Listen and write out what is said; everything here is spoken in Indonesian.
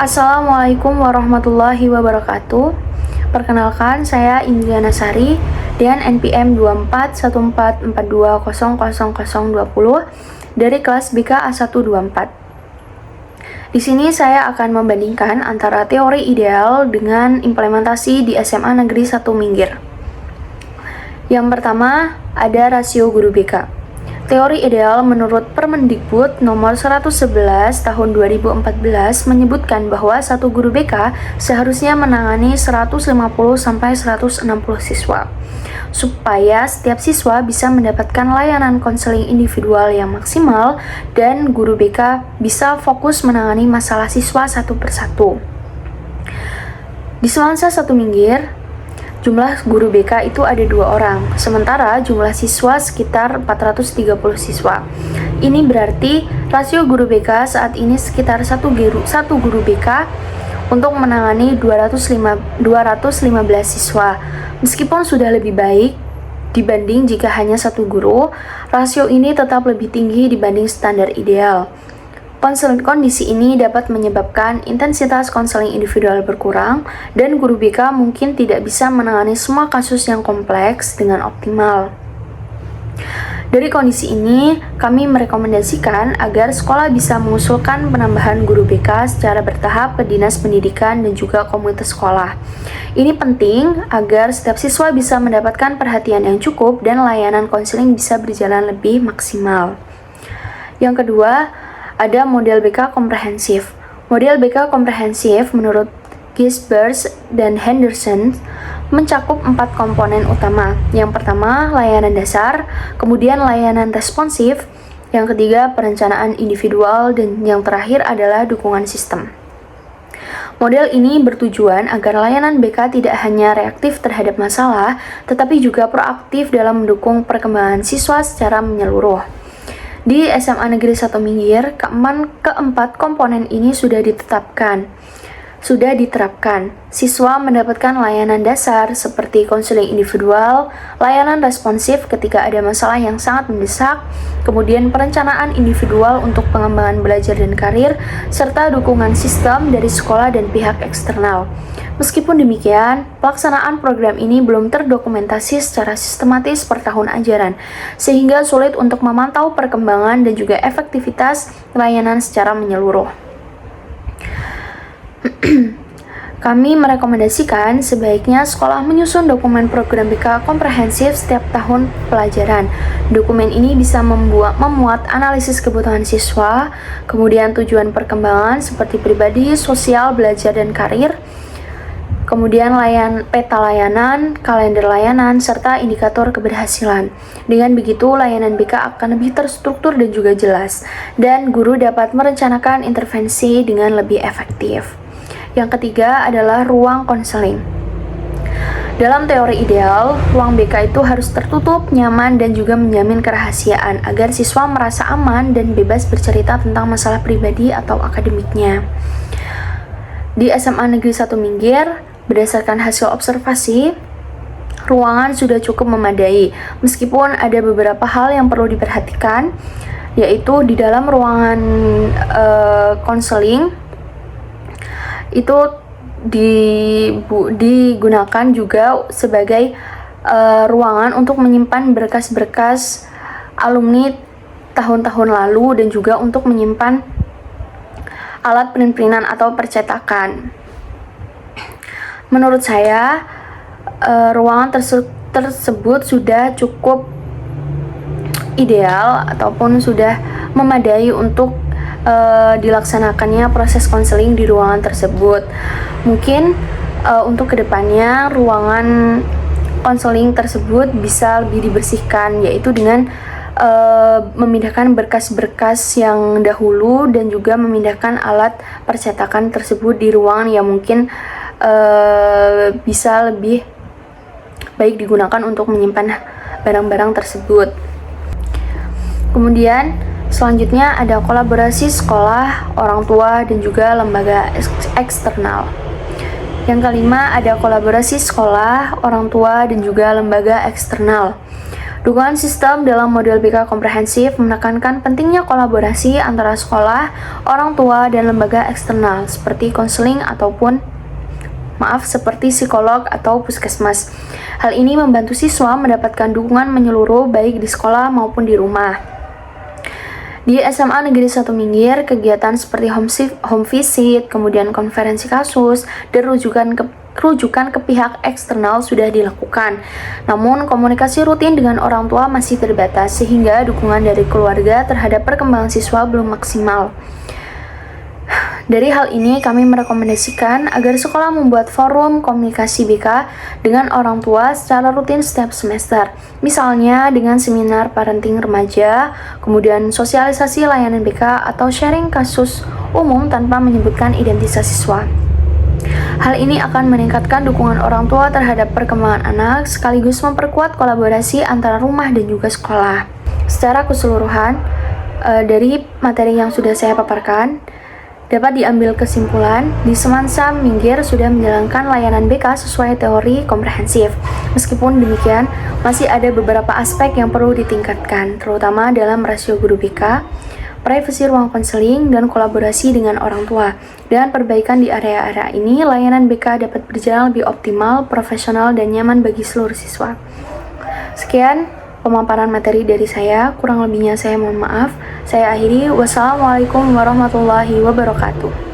Assalamualaikum warahmatullahi wabarakatuh. Perkenalkan, saya Indriana Sari dengan NPM 241442000020 dari kelas BK A124. Di sini saya akan membandingkan antara teori ideal dengan implementasi di SMA Negeri 1 Minggir. Yang pertama, ada rasio guru BK. Teori ideal menurut Permendikbud nomor 111 tahun 2014 menyebutkan bahwa satu guru BK seharusnya menangani 150 sampai 160 siswa supaya setiap siswa bisa mendapatkan layanan konseling individual yang maksimal dan guru BK bisa fokus menangani masalah siswa satu persatu. Di Semansa 1 Minggir, jumlah guru BK itu ada 2 orang, sementara jumlah siswa sekitar 430 siswa. Ini berarti rasio guru BK saat ini sekitar satu guru BK untuk menangani 215 siswa. Meskipun sudah lebih baik dibanding jika hanya satu guru, rasio ini tetap lebih tinggi dibanding standar ideal. Kondisi ini dapat menyebabkan intensitas konseling individual berkurang dan guru BK mungkin tidak bisa menangani semua kasus yang kompleks dengan optimal. Dari kondisi ini, kami merekomendasikan agar sekolah bisa mengusulkan penambahan guru BK secara bertahap ke Dinas Pendidikan dan juga komunitas sekolah. Ini penting agar setiap siswa bisa mendapatkan perhatian yang cukup dan layanan konseling bisa berjalan lebih maksimal. Yang kedua, ada model BK komprehensif. Model BK komprehensif menurut Gisbert dan Henderson mencakup 4 komponen utama. Yang pertama, layanan dasar, kemudian layanan responsif, yang ketiga, perencanaan individual, dan yang terakhir adalah dukungan sistem. Model ini bertujuan agar layanan BK tidak hanya reaktif terhadap masalah, tetapi juga proaktif dalam mendukung perkembangan siswa secara menyeluruh. Di SMA Negeri 1 Minggir, keempat komponen ini sudah diterapkan. Siswa mendapatkan layanan dasar seperti konseling individual, layanan responsif ketika ada masalah yang sangat mendesak, kemudian perencanaan individual untuk pengembangan belajar dan karir, serta dukungan sistem dari sekolah dan pihak eksternal. Meskipun demikian, pelaksanaan program ini belum terdokumentasi secara sistematis per tahun ajaran, sehingga sulit untuk memantau perkembangan dan juga efektivitas layanan secara menyeluruh. Kami merekomendasikan sebaiknya sekolah menyusun dokumen program BK komprehensif setiap tahun pelajaran. Dokumen ini bisa memuat analisis kebutuhan siswa, kemudian tujuan perkembangan seperti pribadi, sosial, belajar, dan karir, kemudian peta layanan, kalender layanan, serta indikator keberhasilan. Dengan begitu, layanan BK akan lebih terstruktur dan juga jelas, dan guru dapat merencanakan intervensi dengan lebih efektif. Yang ketiga adalah ruang konseling. Dalam teori ideal, ruang BK itu harus tertutup, nyaman, dan juga menjamin kerahasiaan agar siswa merasa aman dan bebas bercerita tentang masalah pribadi atau akademiknya. Di SMA Negeri 1 Minggir, berdasarkan hasil observasi, ruangan sudah cukup memadai, meskipun ada beberapa hal yang perlu diperhatikan, yaitu di dalam ruangan konseling itu digunakan juga sebagai ruangan untuk menyimpan berkas-berkas alumni tahun-tahun lalu dan juga untuk menyimpan alat print-printan atau percetakan. Menurut saya, ruangan tersebut sudah cukup ideal ataupun sudah memadai untuk dilaksanakannya proses konseling di ruangan tersebut. Mungkin untuk kedepannya ruangan konseling tersebut bisa lebih dibersihkan, yaitu dengan memindahkan berkas-berkas yang dahulu dan juga memindahkan alat percetakan tersebut di ruangan yang mungkin bisa lebih baik digunakan untuk menyimpan barang-barang tersebut. Kemudian selanjutnya ada kolaborasi sekolah, orang tua, dan juga lembaga eksternal. Yang kelima ada kolaborasi sekolah, orang tua, dan juga lembaga eksternal. Dukungan sistem dalam model BK komprehensif menekankan pentingnya kolaborasi antara sekolah, orang tua, dan lembaga eksternal seperti konseling seperti psikolog atau puskesmas. Hal ini membantu siswa mendapatkan dukungan menyeluruh baik di sekolah maupun di rumah. Di SMA Negeri 1 Minggir, kegiatan seperti home visit, kemudian konferensi kasus, dan rujukan ke pihak eksternal sudah dilakukan. Namun, komunikasi rutin dengan orang tua masih terbatas, sehingga dukungan dari keluarga terhadap perkembangan siswa belum maksimal. Dari hal ini, kami merekomendasikan agar sekolah membuat forum komunikasi BK dengan orang tua secara rutin setiap semester. Misalnya dengan seminar parenting remaja, kemudian sosialisasi layanan BK atau sharing kasus umum tanpa menyebutkan identitas siswa. Hal ini akan meningkatkan dukungan orang tua terhadap perkembangan anak, sekaligus memperkuat kolaborasi antara rumah dan juga sekolah. Secara keseluruhan, dari materi yang sudah saya paparkan, dapat diambil kesimpulan, di Semansa Minggir sudah menjalankan layanan BK sesuai teori komprehensif. Meskipun demikian, masih ada beberapa aspek yang perlu ditingkatkan, terutama dalam rasio guru BK, privasi ruang konseling, dan kolaborasi dengan orang tua. Dengan perbaikan di area-area ini, layanan BK dapat berjalan lebih optimal, profesional, dan nyaman bagi seluruh siswa. Sekian pemaparan materi dari saya, kurang lebihnya saya mohon maaf. Saya akhiri, wassalamualaikum warahmatullahi wabarakatuh.